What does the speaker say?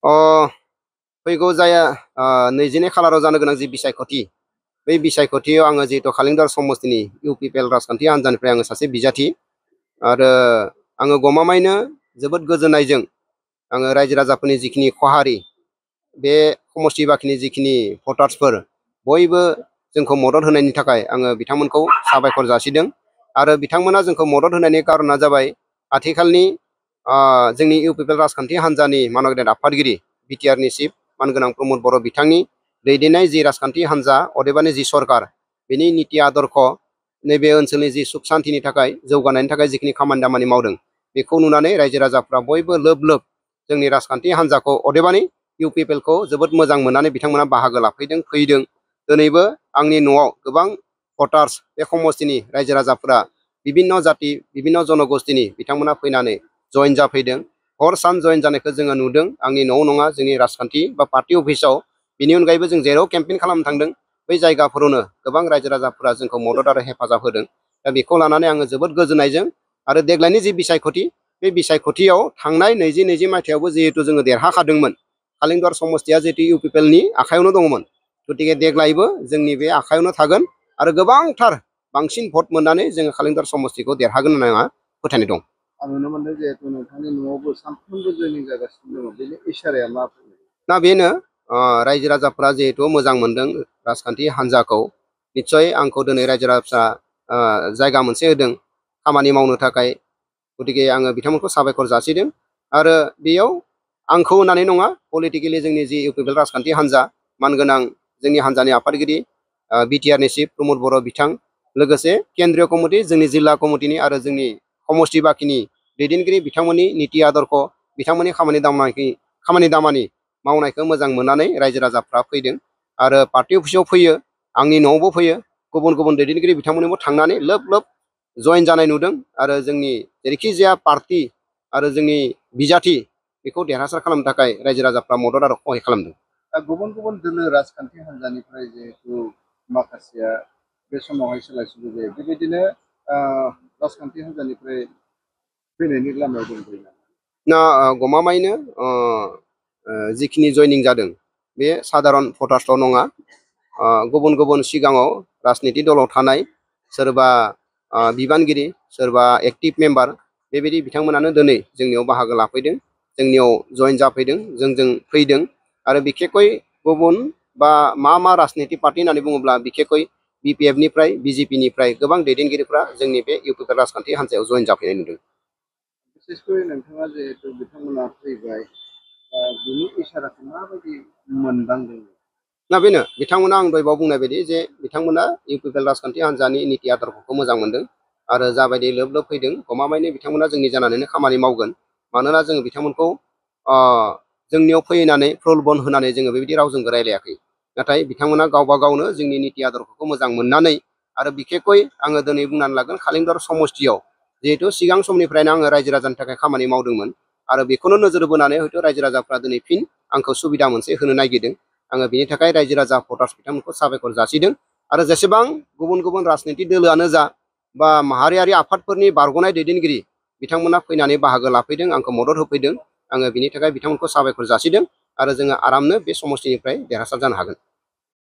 अ फैगौ जाया 22 खालाराव जानो गोनां जि बिसायख'थि बै बिसायख'थियाव आङो जिहेतु खालिंदार समस्तिनि इउपिपिएल राजखान्थि हान्जानिफ्राय आङो सासे बिजाथि आरो आङो गमामायैनो जोबोद गोजोननायजों आङो रायजो राजाफोरनि जिखिनि खहारि बे समस्ति बाखिनि जिखिनि भटार्सफोर बयबो जोंखौ मदद होनायनि थाखाय आङो बिथांमोनखौ साबायखर जासिदों आरो बिथांमोना जोंखौ मदद होनायनि कारना जाबाय आथिखालनि जोंनि इउपिपिएल राजखान्थि हान्जानि मानगोनां आफादगिरि बिटिआरनि चिफ मानगोनां प्रमद बर' बिथांनि दैदेननाय जि राजखान्थि हान्जा अदेबानि जि सरकार बिनि निति आदर्श नैबे ओनसोलनि जि सुख सान्तिनि थाखाय जौगानायनि थाखाय जिखिनि खामानि दामानि मावदों बेखौ नुनानै रायजो राजाफ्रा बयबो लोब लोब जोंनि राजखान्थि हान्जाखौ अदेबानि इउपिपिएलखौ जोबोद मोजां मोननानै बिथांमोना बाहागो लाफैदों फैदों दिनैबो आंनि न'आव गोबां भटार्स बे समस्तिनि रायजो राजाफोरा बिभिन्न जाति बिभिन्न जनगोष्ठीनि बिथांमोना फैनानै जइन जाफैदों हर सान जइन जानायखौ जोङो नुदों आंनि न'आव नङा जोंनि राजखान्थि बा पार्टी अफिसाव बिनि अनगायैबो जों जेराव केम्पेइन खालामनो थांदों बै जायगाफोरावनो गोबां रायजो राजाफोरा जोंखौ मदद आरो हेफाजाब होदों दा बेखौ लानानै आङो जोबोद गोजोननायजों आरो देग्लायनि जि बिसायख'थि बे बिसायख'थियाव थांनाय 2020 मायथाइयावबो जिहेतु जोङो देरहाखादोंमोन खालिंदार समस्तिया जिहेतु इउपिपिएलनि आखायावनो दङमोन गतिके देग्लायबो जोंनि बे आखायावनो थागोन आरो गोबांथार बांसिन भट मोननानै जोङो खालिंदार समस्तिखौ देरहागोन होनना आंहा फोथायनाय दं। आं नुनो मोनदों जिहेतु नोंथांनि न'आवबो सानफ्रोमबो जयनिं जागासिनो दङ बेनि इसाराया मा ना बेनो रायजो राजाफ्रा जिहेतु मोजां मोनदों राजखान्थि हान्जाखौ निस्सय आंखौ दिनै रायजो राजाफ्रा जायगा मोनसे होदों खामानि मावनो थाखाय गतिके आङो बिथांमोनखौ साबायखर जासिदों आरो बेयाव आंखौ होननानै नङा पलिटिकेलि जोंनि जि इउपिपिएल राजखान्थि हान्जा मानगोनां जोंनि हान्जानि आफादगिरि बिटिआरनि चिफ प्रमद बर' बिथां लोगोसे केन्द्रीय कमिटि जोंनि जिल्ला कमिटिनि आरो जोंनि समस्ति बाखिनि दैदेनगिरि बिथांमोननि निति आदर्श बिथांमोननि खामानि दामानि मावनायखौ मोजां मोननानै रायजो राजाफ्रा फैदों आरो पार्टी अफिसाव फैयो आंनि न'आवबो फैयो गुबुन गुबुन दैदेनगिरि बिथांमोननोबो थांनानै लोब लोब जइन जानाय नुदों आरो जोंनि जेरैखि जाया पार्टी आरो जोंनि बिजाथि बेखौ देरहासार खालामनो थाखाय रायजो राजाफ्रा मदद आरो सहाय खालामदों। गुबुन गुबुन दोलो राजखान्थि हान्जानिफ्राय जिहेतु माखासेया बे समावहाय सोलाय सोल' जायो बेबायदिनो राजखान्थि हान्जानिफ्राय फैनायनि लामायाव दंफैयो ना गमामायैनो जिखिनि जयनिं जादों बे साधारन भटार्सल' नङा गुबुन गुबुन सिगाङाव राजनिति दलाव थानाय सोरबा बिबानगिरि सोरबा एक्टिभ मेम्बार बेबायदि बिथांमोनानो दिनै जोंनियाव बाहागो लाफैदों जोंनियाव जइन जाफैदों जोंजों फैदों आरो बिखेखै गुबुन बा मा राजनिति पार्टी होननानै बुङोब्ला बिखेखै बिपिएफनिफ्राय बिजेपिनिफ्राय गोबां दैदेनगिरिफ्रा जोंनि बे इउपिपिएल राजखान्थि हान्जायाव जइन जाफैनाय नुदों। बिसेसकै नोंथाङा जिहेतु बिथांमोना फैबाय बिनि इसाराखौ माबायदि मोनदांदों? ना बेनो बिथांमोना आं दहाय बुंनाय बायदि जे बिथांमोना इउपिपिएल राजखान्थि हान्जानि निति आदर्शखौ मोजां मोनदों आरो जाबायदि लोब लोब फैदों गमामायैनो बिथांमोना जोंनि जानानैनो खामानि मावगोन मानोना जोङो बिथांमोनखौ जोंनियाव फैनानै प्रलबन होनानै जोङो बेबायदि रावजोंबो रायलायाखै नाथाय बिथांमोना गावबा गावनो जोंनि निति आदर्शखौ मोजां मोननानै आरो बिखेखै आङो दिनै बुंनानै लागोन खालिंदार समस्तियाव जिहेतु सिगां समनिफ्रायनो आङो रायजो राजानि थाखाय खामानि मावदोंमोन आरो बेखौनो नोजोर बोनानै हयथ' रायजो राजाफ्रा दिनै फिन आंखौ सुबिदा मोनसे होनो नागिरदों आङो बेनि थाखाय रायजो राजा भटार्स बिथांमोनखौ साबायखर जासिदों आरो जेसेबां गुबुन गुबुन राजनिति दोलोआनो जा बा माहारियारि आफादफोरनि बारग'नाय दैदेनगिरि बिथांमोना फैनानै बाहागो लाफैदों आंखौ मदद होफैदों आङो बिनि थाखाय बिथांमोनखौ साबायखर जासिदों आरो जोङो आरामनो बे समस्तिनिफ्राय देरहासार जानो हागोन।